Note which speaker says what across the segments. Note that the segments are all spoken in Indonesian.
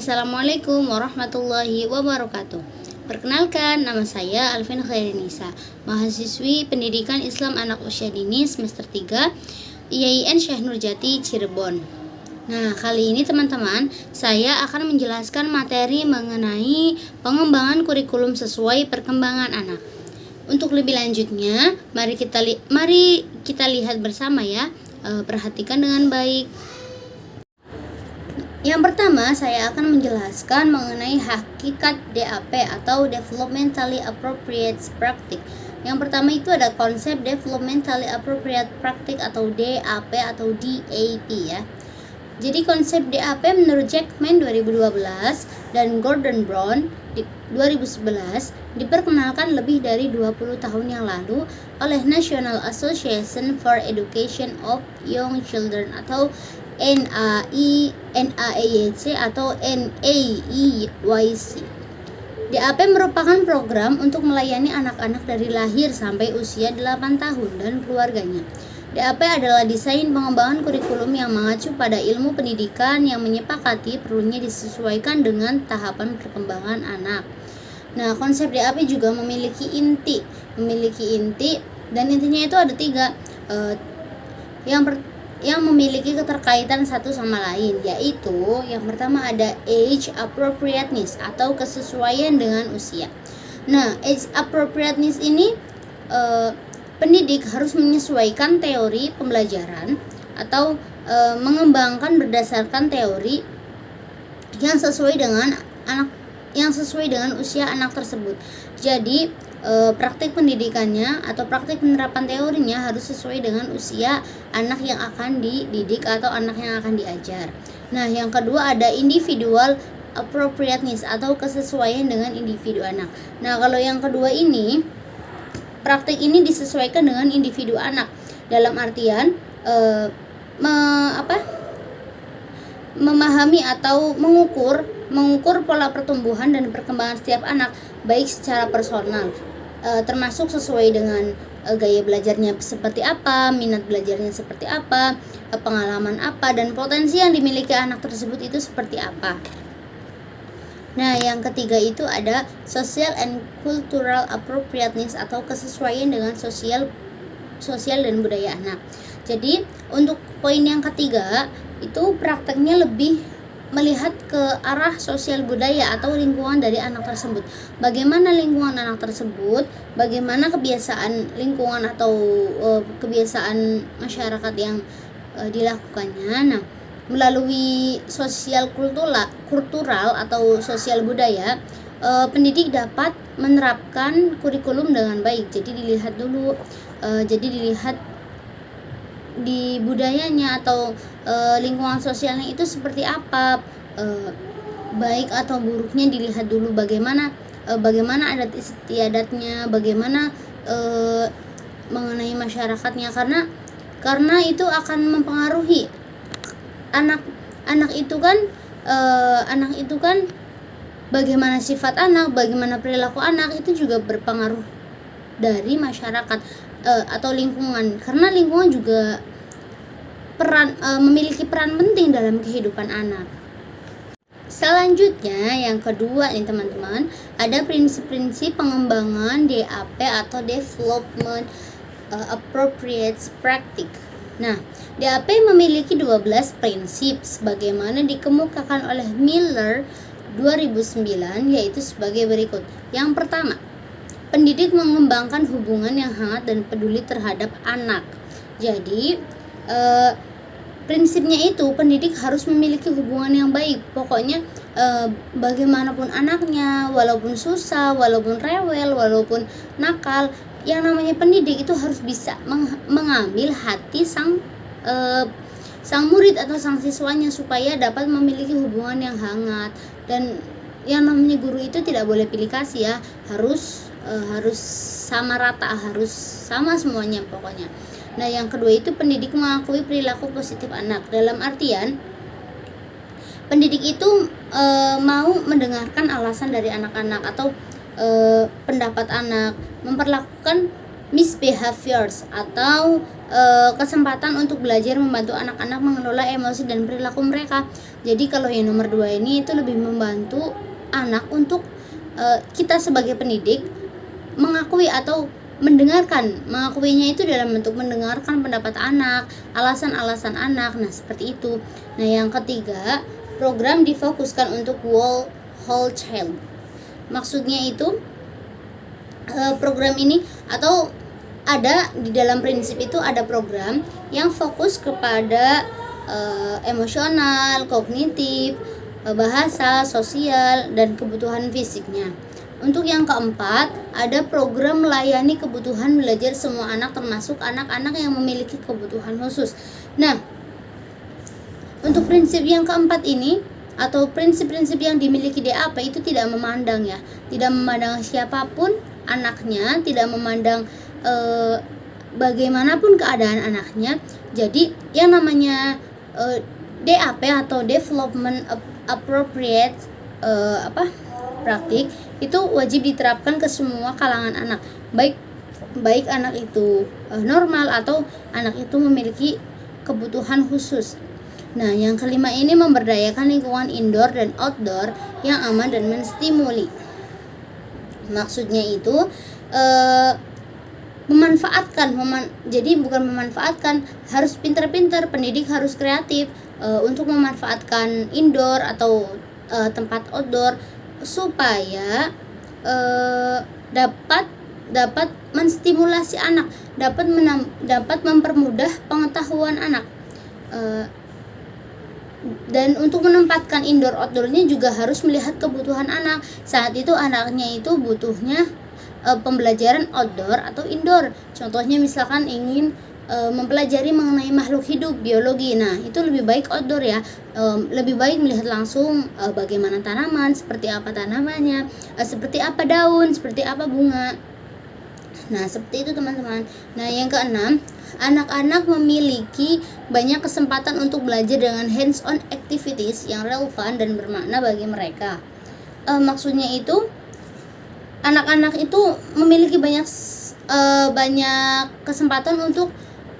Speaker 1: Assalamualaikum warahmatullahi wabarakatuh. Perkenalkan, nama saya Alvin Khairinisa, mahasiswi Pendidikan Islam Anak Usia Dini semester 3 IAIN Syekh Nurjati Cirebon. Nah, kali ini teman-teman, saya akan menjelaskan materi mengenai pengembangan kurikulum sesuai perkembangan anak. Untuk lebih lanjutnya, mari kita lihat bersama ya. Perhatikan dengan baik. Yang pertama, saya akan menjelaskan mengenai hakikat DAP atau Developmentally Appropriate Practice. Yang pertama itu ada konsep Developmentally Appropriate Practice atau DAP atau DAP ya. Jadi konsep DAP menurut Jackman 2012 dan Gordon Brown 2011 diperkenalkan lebih dari 20 tahun yang lalu oleh National Association for Education of Young Children atau NAEYC atau NAEYC. DAP merupakan program untuk melayani anak-anak dari lahir sampai usia 8 tahun dan keluarganya. DAP adalah desain pengembangan kurikulum yang mengacu pada ilmu pendidikan yang menyepakati perlunya disesuaikan dengan tahapan perkembangan anak. Nah, konsep DAP juga memiliki inti dan intinya itu ada 3. Yang memiliki keterkaitan satu sama lain, yaitu yang pertama ada age appropriateness atau kesesuaian dengan usia. Nah, age appropriateness ini pendidik harus menyesuaikan teori pembelajaran atau mengembangkan berdasarkan teori yang sesuai dengan usia anak tersebut. Jadi praktik pendidikannya atau praktik penerapan teorinya harus sesuai dengan usia anak yang akan dididik atau anak yang akan diajar. Nah, yang kedua ada individual appropriateness atau kesesuaian dengan individu anak. Nah, kalau yang kedua ini, praktik ini disesuaikan dengan individu anak dalam artian memahami atau mengukur pola pertumbuhan dan perkembangan setiap anak baik secara personal, termasuk sesuai dengan gaya belajarnya seperti apa, minat belajarnya seperti apa, pengalaman apa, dan potensi yang dimiliki anak tersebut itu seperti apa. Nah, yang ketiga itu ada social and cultural appropriateness atau kesesuaian dengan sosial dan budaya anak. Jadi untuk poin yang ketiga itu prakteknya lebih melihat ke arah sosial budaya atau lingkungan dari anak tersebut. Bagaimana lingkungan anak tersebut, bagaimana kebiasaan lingkungan atau kebiasaan masyarakat yang dilakukannya. Nah, melalui sosial kultural atau sosial budaya, pendidik dapat menerapkan kurikulum dengan baik. Jadi dilihat di budayanya atau lingkungan sosialnya itu seperti apa, baik atau buruknya dilihat dulu, bagaimana adat istiadatnya, bagaimana mengenai masyarakatnya, karena itu akan mempengaruhi anak itu kan bagaimana sifat anak, bagaimana perilaku anak itu juga berpengaruh dari masyarakat atau lingkungan, karena lingkungan juga memiliki peran penting dalam kehidupan anak. Selanjutnya yang kedua nih teman-teman, ada prinsip-prinsip pengembangan DAP atau Development Appropriate Practice. Nah, DAP memiliki 12 prinsip sebagaimana dikemukakan oleh Miller 2009, yaitu sebagai berikut. Yang pertama, pendidik mengembangkan hubungan yang hangat dan peduli terhadap anak. Jadi prinsipnya itu pendidik harus memiliki hubungan yang baik. Pokoknya bagaimanapun anaknya, walaupun susah, walaupun rewel, walaupun nakal, yang namanya pendidik itu harus bisa mengambil hati sang murid atau sang siswanya supaya dapat memiliki hubungan yang hangat. Dan yang namanya guru itu tidak boleh pilih kasih ya, harus sama rata, harus sama semuanya pokoknya. Nah, yang kedua itu pendidik mengakui perilaku positif anak, dalam artian pendidik itu mau mendengarkan alasan dari anak-anak atau pendapat anak, memperlakukan misbehaviors atau kesempatan untuk belajar membantu anak-anak mengelola emosi dan perilaku mereka. Jadi kalau yang nomor 2 ini itu lebih membantu anak untuk kita sebagai pendidik mengakui atau mengakuinya itu dalam bentuk mendengarkan pendapat anak, alasan-alasan anak. Nah, seperti itu. Nah, yang ketiga, program difokuskan untuk whole child. Maksudnya itu program ini atau ada di dalam prinsip itu ada program yang fokus kepada emosional, kognitif, bahasa, sosial, dan kebutuhan fisiknya. Untuk yang keempat, ada program melayani kebutuhan belajar semua anak termasuk anak-anak yang memiliki kebutuhan khusus. Nah, untuk prinsip yang keempat ini atau prinsip-prinsip yang dimiliki DAP itu tidak memandang tidak memandang siapapun anaknya, tidak memandang bagaimanapun keadaan anaknya. Jadi yang namanya DAP atau Development Appropriate praktik itu wajib diterapkan ke semua kalangan anak, baik anak itu normal atau anak itu memiliki kebutuhan khusus. Nah, yang kelima ini memberdayakan lingkungan indoor dan outdoor yang aman dan menstimuli. Maksudnya itu jadi bukan memanfaatkan, harus pintar-pintar, pendidik harus kreatif untuk memanfaatkan indoor atau tempat outdoor supaya dapat menstimulasi anak, dapat mempermudah pengetahuan anak. Dan untuk menempatkan indoor outdoornya juga harus melihat kebutuhan anak. Saat itu anaknya itu butuhnya pembelajaran outdoor atau indoor. Contohnya misalkan ingin mempelajari mengenai makhluk hidup, biologi. Nah, itu lebih baik outdoor lebih baik melihat langsung bagaimana tanaman, seperti apa tanamannya, seperti apa daun, seperti apa bunga. Nah, seperti itu teman-teman. Nah, yang keenam, anak-anak memiliki banyak kesempatan untuk belajar dengan hands-on activities yang relevan dan bermakna bagi mereka. Maksudnya itu anak-anak itu memiliki banyak kesempatan untuk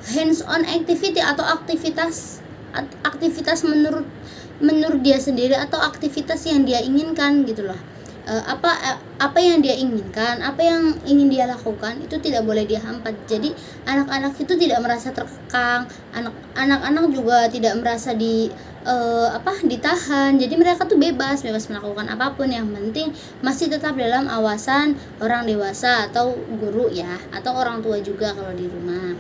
Speaker 1: hands-on activity atau aktivitas menurut dia sendiri atau aktivitas yang dia inginkan gitu loh. Apa yang dia inginkan, apa yang ingin dia lakukan itu tidak boleh dia hampat. Jadi anak-anak itu tidak merasa terkekang, anak-anak juga tidak merasa ditahan. Jadi mereka tuh bebas melakukan apapun, yang penting masih tetap dalam awasan orang dewasa atau guru atau orang tua juga kalau di rumah.